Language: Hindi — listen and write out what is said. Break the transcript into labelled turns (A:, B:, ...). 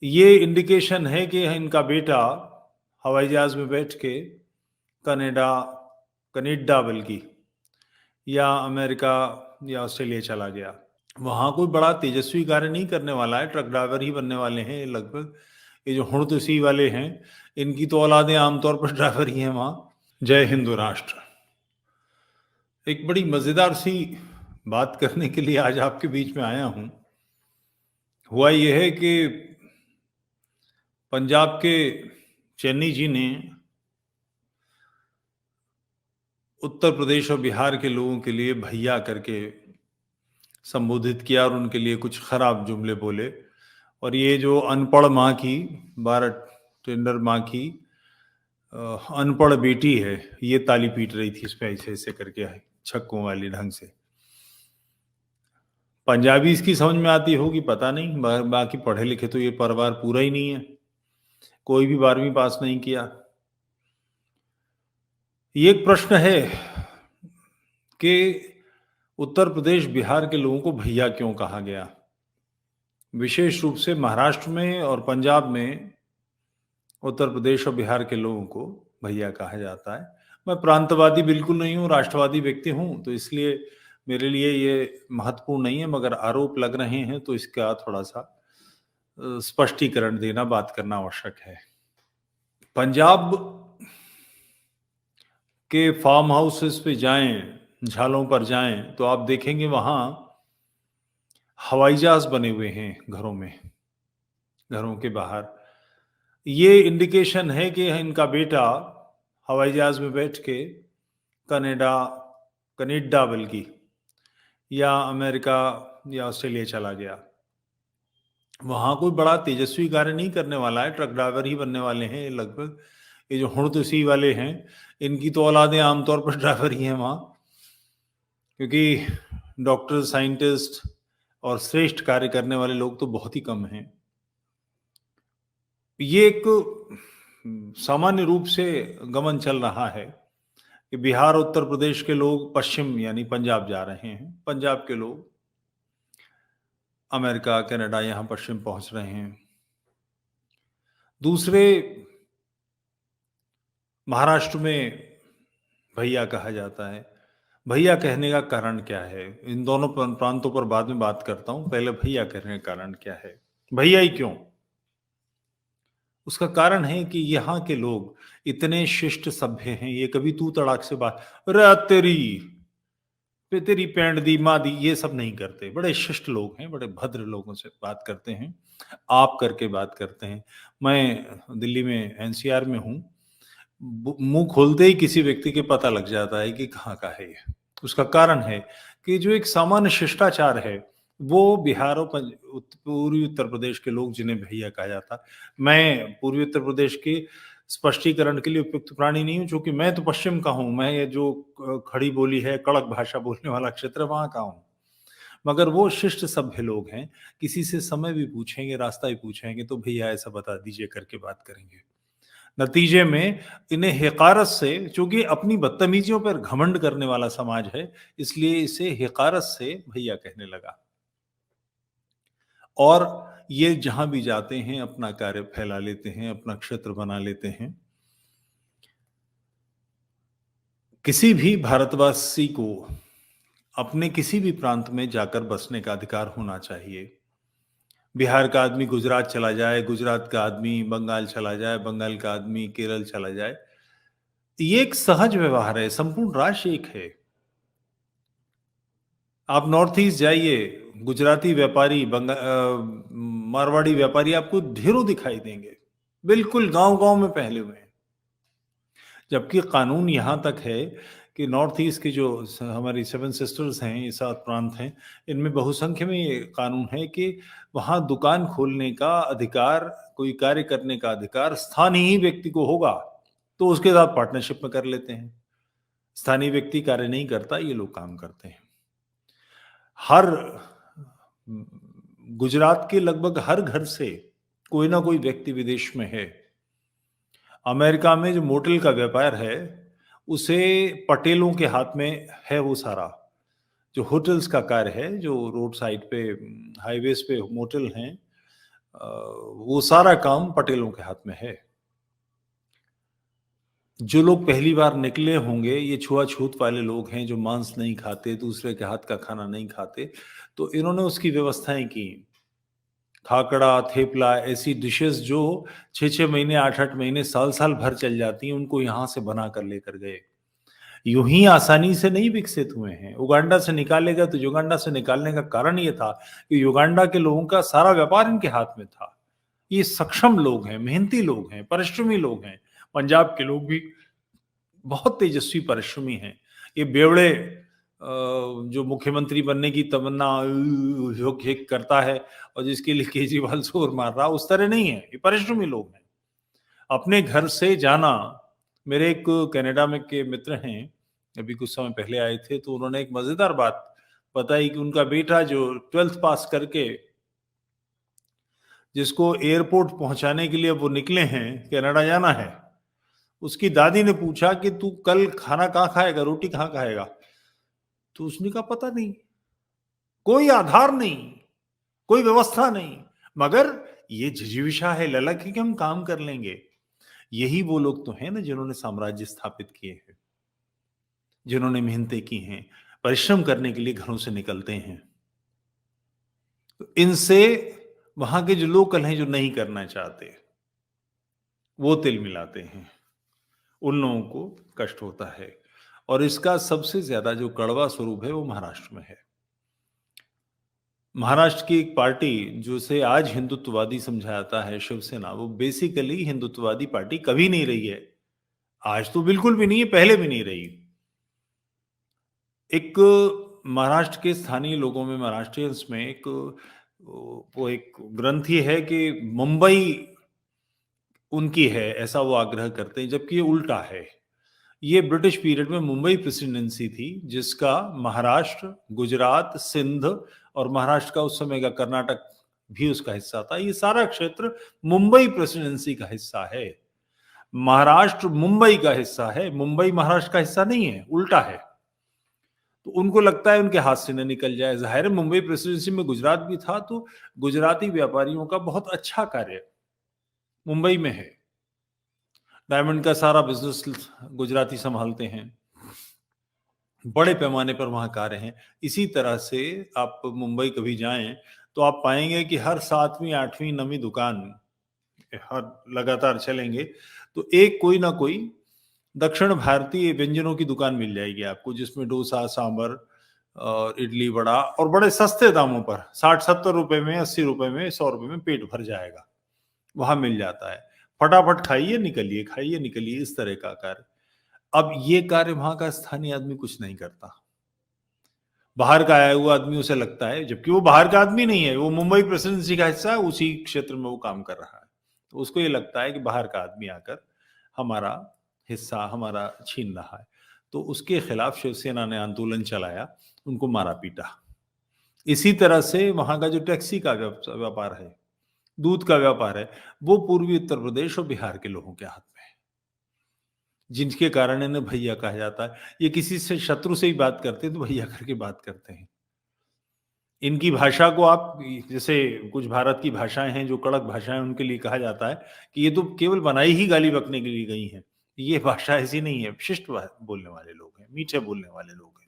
A: ये इंडिकेशन है कि इनका बेटा हवाई जहाज में बैठ के कनाडा कनाडा बल्कि या अमेरिका या ऑस्ट्रेलिया चला गया। वहाँ कोई बड़ा तेजस्वी कार्य नहीं करने वाला है, ट्रक ड्राइवर ही बनने वाले हैं ये लगभग। ये जो हुड़दुसी वाले हैं, इनकी तो औलादें आमतौर पर ड्राइवर ही हैं वहाँ। जय हिंदू राष्ट्र। एक बड़ी मज़ेदार सी बात करने के लिए आज आपके बीच में आया हूँ। हुआ ये है कि पंजाब के चन्नी जी ने उत्तर प्रदेश और बिहार के लोगों के लिए भैया करके संबोधित किया और उनके लिए कुछ खराब जुमले बोले। और ये जो अनपढ़ माँ की, 12 टेंडर माँ की अनपढ़ बेटी है, ये ताली पीट रही थी इस पे ऐसे ऐसे करके छक्कों वाली ढंग से। पंजाबी इसकी समझ में आती होगी पता नहीं, बाकी पढ़े लिखे तो ये परिवार पूरा ही नहीं है, कोई भी 12वीं पास नहीं किया। ये एक प्रश्न है कि उत्तर प्रदेश बिहार के लोगों को भैया क्यों कहा गया। विशेष रूप से महाराष्ट्र में और पंजाब में उत्तर प्रदेश और बिहार के लोगों को भैया कहा जाता है। मैं प्रांतवादी बिल्कुल नहीं हूँ, राष्ट्रवादी व्यक्ति हूँ, तो इसलिए मेरे लिए ये महत्वपूर्ण नहीं है, मगर आरोप लग रहे हैं तो इसका थोड़ा सा स्पष्टीकरण देना, बात करना आवश्यक है। पंजाब के फार्म हाउसेस पे जाएं, झालों पर जाएं, तो आप देखेंगे वहां हवाई जहाज बने हुए हैं घरों में, घरों के बाहर। ये इंडिकेशन है कि इनका बेटा हवाई जहाज में बैठ के कनाडा कनाडा बल्कि या अमेरिका या ऑस्ट्रेलिया चला गया। वहाँ कोई बड़ा तेजस्वी कार्य नहीं करने वाला है, ट्रक ड्राइवर ही बनने वाले हैं ये लगभग। ये जो हुड़दुसी वाले हैं, इनकी तो औलादें आमतौर पर ड्राइवर ही हैं वहाँ, क्योंकि डॉक्टर, साइंटिस्ट और श्रेष्ठ कार्य करने वाले लोग तो बहुत ही कम हैं। ये एक सामान्य रूप से गमन चल रहा है कि बिहार, उत्तर प्रदेश के लोग पश्चिम यानी पंजाब जा रहे हैं, पंजाब के लोग अमेरिका, कनाडा, यहाँ पश्चिम पहुंच रहे हैं। दूसरे, महाराष्ट्र में भैया कहा जाता है। भैया कहने का कारण क्या है? इन दोनों प्रांतों पर बाद में बात करता हूं, पहले भैया कहने का कारण क्या है, भैया ही क्यों? उसका कारण है कि यहाँ के लोग इतने शिष्ट सभ्य हैं, ये कभी तू तड़ाक से बात, रे तेरी पे तेरी पैंट दी माँ दी, ये सब नहीं करते। बड़े शिष्ट लोग हैं, बड़े भद्र लोगों से बात करते हैं, आप करके बात करते हैं। मैं दिल्ली में एनसीआर में हूँ, मुंह खोलते ही किसी व्यक्ति के पता लग जाता है कि कहाँ का है ये। उसका कारण है कि जो एक सामान्य शिष्टाचार है, वो बिहार और पूर्वी उत्तर प्रदेश के लोग, जिन्हें भैया कहा जाता है। मैं पूर्वी उत्तर प्रदेश के स्पष्टीकरण के लिए उपयुक्त प्राणी नहीं हूँ, क्योंकि मैं तो पश्चिम का हूँ। मैं ये जो खड़ी बोली है, कड़क भाषा बोलने वाला क्षेत्र, वहाँ का हूँ। मगर वो शिष्ट सभ्य लोग हैं, किसी से समय भी पूछेंगे, रास्ता भी पूछेंगे, तो भैया ऐसा बता दीजिए करके बात करेंगे। नतीजे में इन्हें हिकारत से, चूंकि अपनी बदतमीजियों पर घमंड करने वाला समाज है, इसलिए इसे हिकारत से भैया कहने लगा। और ये जहां भी जाते हैं अपना कार्य फैला लेते हैं, अपना क्षेत्र बना लेते हैं। किसी भी भारतवासी को अपने किसी भी प्रांत में जाकर बसने का अधिकार होना चाहिए। बिहार का आदमी गुजरात चला जाए, गुजरात का आदमी बंगाल चला जाए, बंगाल का आदमी केरल चला जाए। ये एक सहज व्यवहार है, संपूर्ण राष्ट्र एक है। आप नॉर्थ ईस्ट जाइए, गुजराती व्यापारी, मारवाड़ी व्यापारी आपको ढेरों दिखाई देंगे, बिल्कुल गांव-गांव में फैले हुए हैं। जबकि कानून यहाँ तक है कि नॉर्थ ईस्ट की जो हमारी 7 सिस्टर्स हैं, ये 7 प्रांत हैं, इनमें बहुसंख्य में ये कानून है कि वहाँ दुकान खोलने का अधिकार, कोई कार्य करने का अधिकार स्थानीय ही व्यक्ति को होगा, तो उसके साथ पार्टनरशिप में कर लेते हैं। स्थानीय व्यक्ति कार्य नहीं करता, ये लोग काम करते हैं। हर गुजरात के लगभग हर घर से कोई ना कोई व्यक्ति विदेश में है। अमेरिका में जो मोटेल का व्यापार है, उसे पटेलों के हाथ में है वो सारा। जो होटल्स का कार्य है, जो रोड साइड पे, हाईवेज पे मोटेल हैं, वो सारा काम पटेलों के हाथ में है। जो लोग पहली बार निकले होंगे, ये छुआछूत वाले लोग हैं जो मांस नहीं खाते, दूसरे के हाथ का खाना नहीं खाते, तो इन्होंने उसकी व्यवस्थाएं की। खाकड़ा, थेपला, ऐसी डिशेस जो 6-6 महीने, 8-8 महीने, साल-साल भर चल जाती हैं, उनको यहाँ से बना कर लेकर गए। यूं ही आसानी से नहीं विकसित हुए हैं। उगांडा से निकाले गए तो युगांडा से निकालने का कारण ये था कि युगांडा के लोगों का सारा व्यापार इनके हाथ में था। ये सक्षम लोग हैं, मेहनती लोग हैं, परिश्रमी लोग हैं। पंजाब के लोग भी बहुत तेजस्वी परिश्रमी हैं। ये बेवड़े जो मुख्यमंत्री बनने की तमन्ना हिक करता है और जिसके लिए केजरीवाल जोर मार रहा, उस तरह नहीं है। ये परिश्रमी लोग हैं। अपने घर से जाना, मेरे एक कनाडा में के मित्र हैं, अभी कुछ समय पहले आए थे, तो उन्होंने एक मजेदार बात बताई कि उनका बेटा जो 12th पास करके, जिसको एयरपोर्ट पहुंचाने के लिए वो निकले हैं, कनाडा जाना है, उसकी दादी ने पूछा कि तू कल खाना कहाँ खाएगा, रोटी कहाँ खाएगा? तो उसने कहा पता नहीं, कोई आधार नहीं, कोई व्यवस्था नहीं, मगर ये जिजीविषा है, ललक है कि हम काम कर लेंगे। यही वो लोग तो हैं ना जिन्होंने साम्राज्य स्थापित किए हैं, जिन्होंने मेहनतें की हैं, परिश्रम करने के लिए घरों से निकलते हैं। तो इनसे वहां के जो लोकल हैं, जो नहीं करना चाहते, वो तिल मिलाते हैं, उन लोगों को कष्ट होता है। और इसका सबसे ज्यादा जो कड़वा स्वरूप है वो महाराष्ट्र में है। महाराष्ट्र की एक पार्टी जो से आज हिंदुत्ववादी समझा जाता है, शिवसेना, वो बेसिकली हिंदुत्ववादी पार्टी कभी नहीं रही है। आज तो बिल्कुल भी नहीं है, पहले भी नहीं रही। एक महाराष्ट्र के स्थानीय लोगों में, महाराष्ट्रियंस में एक वो एक ग्रंथि है कि मुंबई उनकी है, ऐसा वो आग्रह करते हैं, जबकि ये उल्टा है। ये ब्रिटिश पीरियड में मुंबई प्रेसिडेंसी थी, जिसका महाराष्ट्र, गुजरात, सिंध और महाराष्ट्र का उस समय का कर्नाटक भी उसका हिस्सा था। ये सारा क्षेत्र मुंबई प्रेसिडेंसी का हिस्सा है। महाराष्ट्र मुंबई का हिस्सा है, मुंबई महाराष्ट्र का हिस्सा नहीं है, उल्टा है। तो उनको लगता है उनके हाथ से न निकल जाए। जाहिर है मुंबई प्रेसिडेंसी में गुजरात भी था, तो गुजराती व्यापारियों का बहुत अच्छा कार्य मुंबई में है। डायमंड का सारा बिजनेस गुजराती संभालते हैं, बड़े पैमाने पर वहाँ कार्य हैं। इसी तरह से आप मुंबई कभी जाएं तो आप पाएंगे कि हर 7वीं 8वीं 9वीं दुकान हर लगातार चलेंगे तो एक कोई ना कोई दक्षिण भारतीय व्यंजनों की दुकान मिल जाएगी आपको, जिसमें डोसा, सांभर और इडली वड़ा, और बड़े सस्ते दामों पर 60-70 रुपए में, 80 रुपए में, 100 रुपए में पेट भर जाएगा, वहां मिल जाता है। फटाफट खाइए निकलिए, इस तरह का कार्य। अब ये कार्य वहां का स्थानीय आदमी कुछ नहीं करता। बाहर का आया हुआ आदमी उसे लगता है, जबकि वो बाहर का आदमी नहीं है, वो मुंबई प्रेसिडेंसी का हिस्सा है, उसी क्षेत्र में वो काम कर रहा है। तो उसको ये लगता है कि बाहर का आदमी आकर हमारा हिस्सा हमारा छीन रहा है। तो उसके खिलाफ शिवसेना ने आंदोलन चलाया, उनको मारा पीटा। इसी तरह से वहां का जो टैक्सी का व्यापार है, दूध का व्यापार है, वो पूर्वी उत्तर प्रदेश और बिहार के लोगों के हाथ में है, जिनके कारण इन्हें भैया कहा जाता है। ये किसी से शत्रु से ही बात करते हैं तो भैया करके बात करते हैं। इनकी भाषा को आप, जैसे कुछ भारत की भाषाएं हैं जो कड़क भाषाएं, उनके लिए कहा जाता है कि ये तो केवल बनाई ही गाली बकने के लिए गई हैं। ये भाषा ऐसी नहीं है, शिष्ट बोलने वाले लोग हैं, मीठे बोलने वाले लोग हैं।